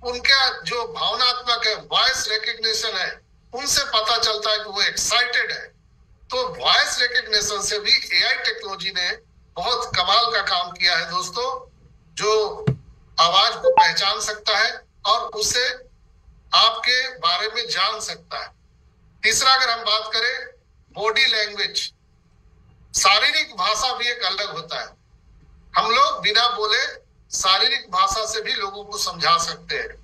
उनका जो भावनात्मक है, वॉइस रिकग्निशन है, उनसे पता चलता है कि वो एक्साइटेड है। तो वॉइस रिकग्निशन से भी एआई टेक्नोलॉजी ने बहुत कमाल का काम किया है दोस्तों, जो आवाज को पहचान सकता है और उसे आपके बारे में जान सकता है। तीसरा, अगर हम बात करें बॉडी लैंग्वेज, शारीरिक भाषा भी एक अलग होता है। हम लोग बिना बोले शारीरिक भाषा से भी लोगों को समझा सकते हैं।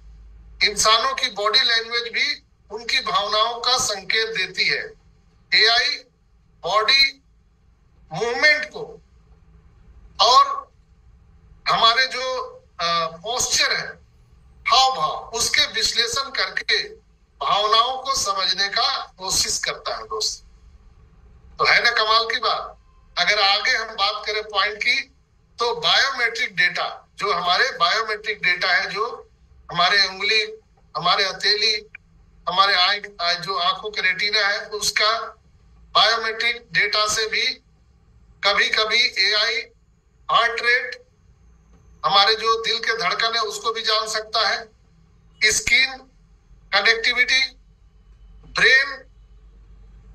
इंसानों की बॉडी लैंग्वेज भी उनकी भावनाओं का संकेत देती है। एआई बॉडी मूवमेंट को और हमारे जो पोस्चर है, हाव भाव, उसके विश्लेषण करके भावनाओं को समझने का कोशिश करता है दोस्त। तो है ना कमाल की बात। अगर आगे हम बात करें पॉइंट की, तो बायोमेट्रिक डेटा, जो हमारे बायोमेट्रिक डेटा है, जो हमारे उंगली, हमारे हथेली, हमारे जो आंखों के रेटिना है, उसका बायोमेट्रिक डेटा से भी कभी कभी एआई हार्ट रेट, हमारे जो दिल के धड़कन है, उसको भी जान सकता है। स्किन कनेक्टिविटी, ब्रेन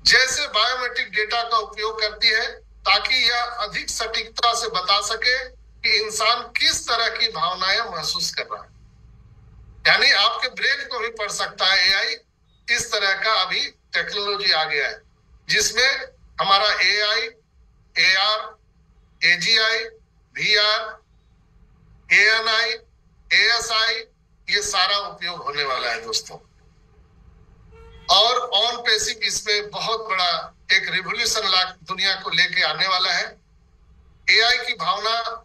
जैसे बायोमेट्रिक डेटा का उपयोग करती है, ताकि यह अधिक सटीकता से बता सके कि इंसान किस तरह की भावनाएं महसूस कर रहा है। यानी आपके ब्रेन को भी पढ़ सकता है एआई। इस तरह का अभी टेक्नोलॉजी आ गया है, जिसमें हमारा AI, AR, AGI, VR, ANI, ASI, ये सारा उपयोग होने वाला है दोस्तों। और ऑन पेसिंग इसमें बहुत बड़ा एक रिवोल्यूशन ला दुनिया को लेके आने वाला है। एआई की भावना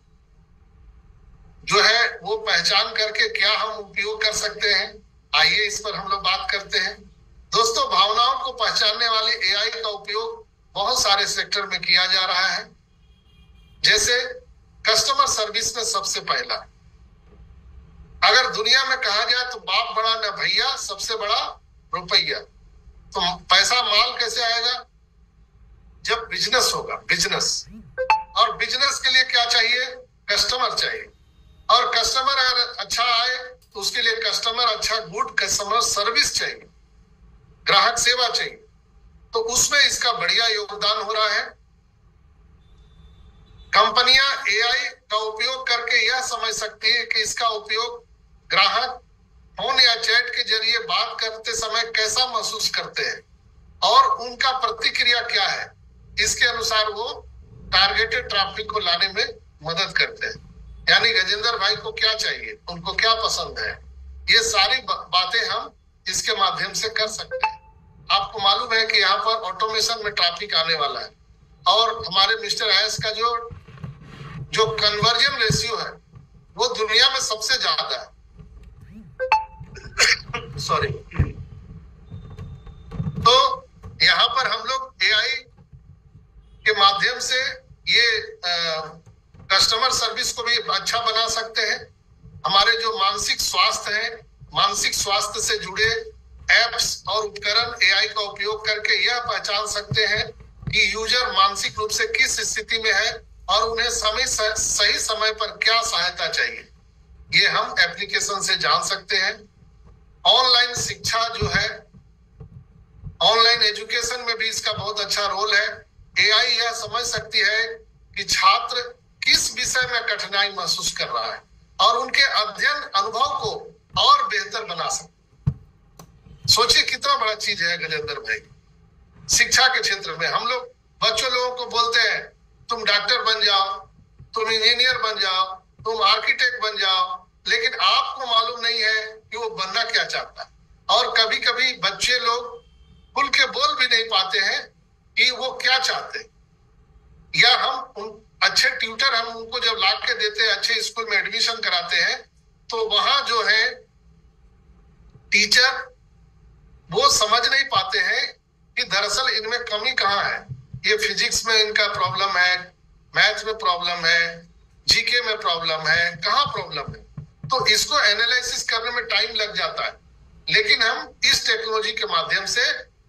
जो है वो पहचान करके क्या हम उपयोग कर सकते हैं, आइए इस पर हम लोग बात करते हैं दोस्तों। भावनाओं को पहचानने वाले एआई का उपयोग बहुत सारे सेक्टर में किया जा रहा है। जैसे कस्टमर सर्विस में सबसे पहला, अगर दुनिया में कहा जाए तो बाप बड़ा न भैया, सबसे बड़ा रुपया। तो पैसा माल कैसे आएगा? जब बिजनेस होगा, बिजनेस। और बिजनेस के लिए क्या चाहिए? कस्टमर चाहिए। और कस्टमर अगर अच्छा आए तो उसके लिए कस्टमर अच्छा, गुड कस्टमर सर्विस चाहिए, ग्राहक सेवा चाहिए। तो उसमें इसका बढ़िया योगदान हो रहा है। कंपनियां एआई का उपयोग करके यह समझ सकती है कि इसका उपयोग ग्राहक फोन या चैट के जरिए बात करते समय कैसा महसूस करते हैं और उनका प्रतिक्रिया क्या है। इसके अनुसार वो टारगेटेड ट्रैफिक को लाने में मदद करते हैं। यानी गजेंद्र भाई को क्या चाहिए, उनको क्या पसंद है, ये सारी बातें हम इसके माध्यम से कर सकते हैं। आपको मालूम है कि यहाँ पर ऑटोमेशन में ट्रैफिक आने वाला है और हमारे मिस्टर एस का जो कन्वर्जन रेशियो है वो दुनिया में सबसे ज्यादा है। सॉरी। तो यहाँ पर हम लोग एआई के माध्यम से ये कस्टमर सर्विस को भी अच्छा बना सकते हैं। हमारे जो मानसिक स्वास्थ्य है, मानसिक स्वास्थ्य से जुड़े एप्स और उपकरण एआई का उपयोग करके यह पहचान सकते हैं कि यूजर मानसिक रूप से किस स्थिति में है और उन्हें सही समय पर क्या सहायता चाहिए, ये हम एप्लीकेशन से जान सकते हैं। ऑनलाइन शिक्षा जो है, ऑनलाइन एजुकेशन में भी इसका बहुत अच्छा रोल है। एआई यह समझ सकती है कि छात्र किस विषय में कठिनाई महसूस कर रहा है और उनके अध्ययन अनुभव को और बेहतर बना सकते। सोचिए कितना बड़ा चीज है गजेंद्र भाई। शिक्षा के क्षेत्र में हम लोग बच्चों लोगों को बोलते हैं तुम डॉक्टर बन जाओ, तुम इंजीनियर बन जाओ, तुम आर्किटेक्ट बन जाओ, लेकिन आपको मालूम नहीं है कि वो बनना क्या चाहता है। और कभी कभी बच्चे लोग खुल के बोल भी नहीं पाते हैं कि वो क्या चाहते हैं। या हम अच्छे ट्यूटर हम उनको जब ला के देते हैं, अच्छे स्कूल में एडमिशन कराते हैं, तो वहां जो है टीचर वो समझ नहीं पाते हैं कि दरअसल इनमें कमी कहाँ है। ये फिजिक्स में इनका प्रॉब्लम है, मैथ में प्रॉब्लम है, जीके में प्रॉब्लम है, कहाँ प्रॉब्लम है। तो इसको एनालिसिस करने में टाइम लग जाता है, लेकिन हम इस टेक्नोलॉजी के माध्यम से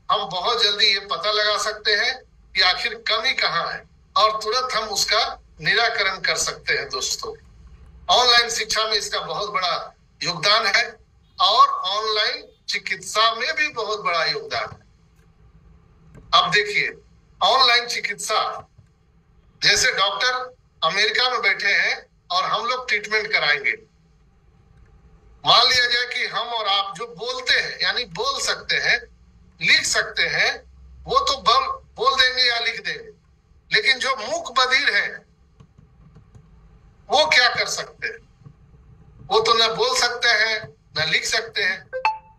हम बहुत जल्दी ये पता लगा सकते हैं कि आखिर कमी कहाँ है और तुरंत हम उसका निराकरण कर सकते हैं दोस्तों। ऑनलाइन शिक्षा में इसका बहुत बड़ा योगदान है। और ऑनलाइन चिकित्सा में भी बहुत बड़ा योगदान है। अब देखिए, ऑनलाइन चिकित्सा, जैसे डॉक्टर अमेरिका में बैठे हैं और हम लोग ट्रीटमेंट कराएंगे। मान लिया जाए कि हम और आप जो बोलते हैं, यानी बोल सकते हैं, लिख सकते हैं, वो तो बोल देंगे या लिख देंगे, लेकिन जो मूक बधिर है वो क्या कर सकते हैं? वो तो न बोल सकते हैं न लिख सकते हैं,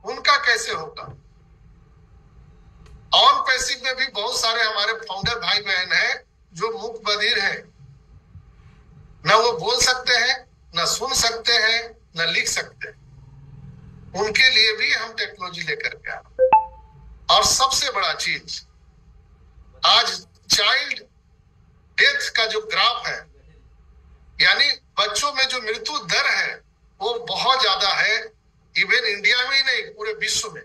उनका कैसे होगा? ऑन पैसिव में भी बहुत सारे हमारे फाउंडर भाई बहन हैं जो मूक बधिर हैं, न वो बोल सकते हैं, न सुन सकते हैं, न लिख सकते हैं। उनके लिए भी हम टेक्नोलॉजी लेकर के आ रहे हैं। और सबसे बड़ा चीज, आज चाइल्ड डेथ का जो ग्राफ है, यानी बच्चों में जो मृत्यु दर है, वो बहुत ज्यादा है। इवन इंडिया में ही नहीं, पूरे विश्व में।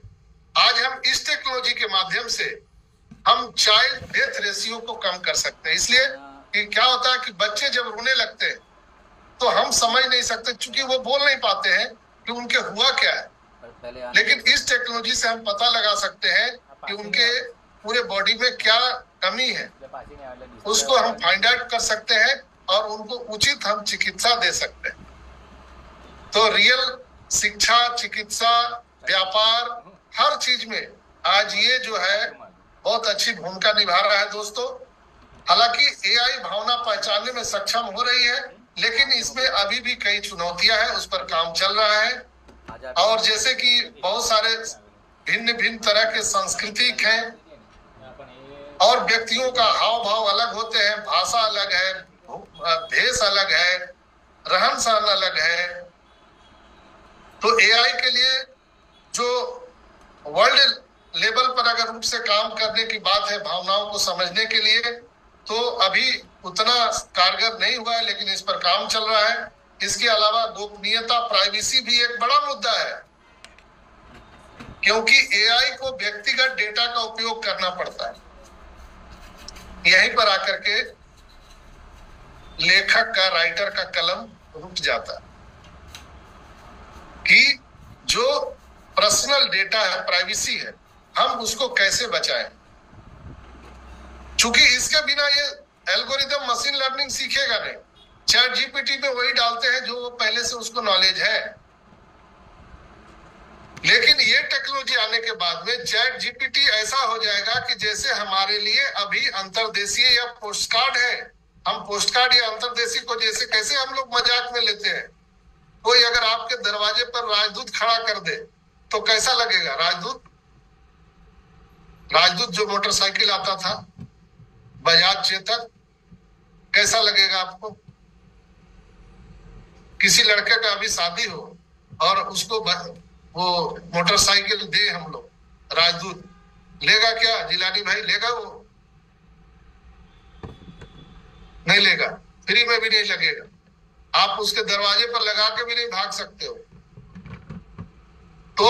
आज हम इस टेक्नोलॉजी के माध्यम से हम चाइल्ड डेथ रेशियो को कम कर सकते हैं। इसलिए कि क्या होता है कि बच्चे जब रोने लगते हैं तो हम समझ नहीं सकते, क्योंकि वो बोल नहीं पाते हैं कि उनके हुआ क्या है। लेकिन इस टेक्नोलॉजी से हम पता लगा सकते हैं कि उनके पूरे बॉडी में क्या कमी है, उसको हम फाइंड आउट कर सकते हैं और उनको उचित हम चिकित्सा दे सकते हैं। तो रियल शिक्षा, चिकित्सा, व्यापार, हर चीज में आज ये जो है बहुत अच्छी भूमिका निभा रहा है दोस्तों। हालांकि एआई भावना पहचानने में सक्षम हो रही है, लेकिन इसमें अभी भी कई चुनौतियां हैं, उस पर काम चल रहा है। और जैसे कि बहुत सारे भिन्न भिन्न तरह के सांस्कृतिक हैं और व्यक्तियों का हाव भाव अलग होते हैं, भाषा अलग है, भेष अलग है, रहन सहन अलग है। तो एआई के लिए जो वर्ल्ड लेवल पर अगर रूप से काम करने की बात है भावनाओं को समझने के लिए, तो अभी उतना कारगर नहीं हुआ है, लेकिन इस पर काम चल रहा है। इसके अलावा गोपनीयता, प्राइवेसी भी एक बड़ा मुद्दा है, क्योंकि एआई को व्यक्तिगत डेटा का उपयोग करना पड़ता है। यहीं पर आकर के लेखक का, राइटर का कलम रुक जाता है कि जो पर्सनल डेटा है, प्राइवेसी है, हम उसको कैसे बचाएं। चूंकि इसके बिना ये एल्गोरिदम मशीन लर्निंग सीखेगा नहीं। चैट जीपीटी में वही डालते हैं जो पहले से उसको नॉलेज है। लेकिन ये टेक्नोलॉजी आने के बाद में चैट जीपीटी ऐसा हो जाएगा कि जैसे हमारे लिए अभी अंतर्देशीय या पोस्टकार्ड है। हम पोस्टकार्ड या अंतर्देशीय को जैसे कैसे हम लोग मजाक में लेते हैं, कोई अगर आपके दरवाजे पर राजदूत खड़ा कर दे तो कैसा लगेगा? राजदूत जो मोटरसाइकिल आता था, बजाज चेतक, कैसा लगेगा आपको? किसी लड़के का अभी शादी हो और उसको वो मोटरसाइकिल दे हम लोग, राजदूत, लेगा क्या जिलानी भाई? लेगा? वो नहीं लेगा, फ्री में भी नहीं लगेगा। आप उसके दरवाजे पर लगा के भी नहीं भाग सकते हो। तो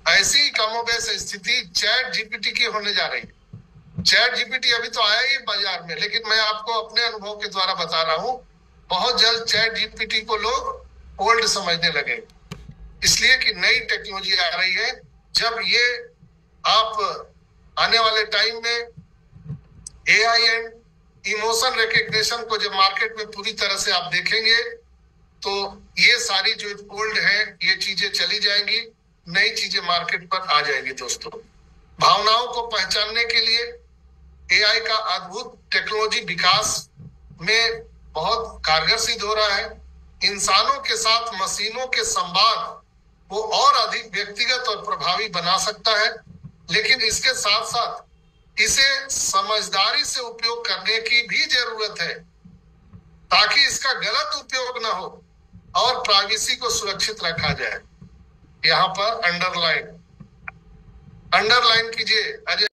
ऐसी कमोबेश स्थिति चैट जीपीटी की होने जा रही है। चैट जीपीटी अभी तो आया ही बाजार में, लेकिन मैं आपको अपने अनुभव के द्वारा बता रहा हूं, बहुत जल्द चैट जीपीटी को लोग ओल्ड समझने लगे, इसलिए कि नई टेक्नोलॉजी आ रही है। जब ये आप आने वाले टाइम में एआई एंड इमोशन रिकग्निशन को जब मार्केट में पूरी तरह से आप देखेंगे, तो ये सारी जो ओल्ड है ये चीजें चली जाएंगी, नई चीजें मार्केट पर आ जाएंगी। दोस्तों, भावनाओं को पहचानने के लिए एआई का अद्भुत टेक्नोलॉजी विकास में बहुत कारगर सिद्ध हो रहा है। इंसानों के साथ मशीनों के संवाद को और अधिक व्यक्तिगत और प्रभावी बना सकता है, लेकिन इसके साथ साथ इसे समझदारी से उपयोग करने की भी जरूरत है, ताकि इसका गलत उपयोग ना हो और प्राइवेसी को सुरक्षित रखा जाए। यहाँ पर अंडरलाइन कीजिए अजय।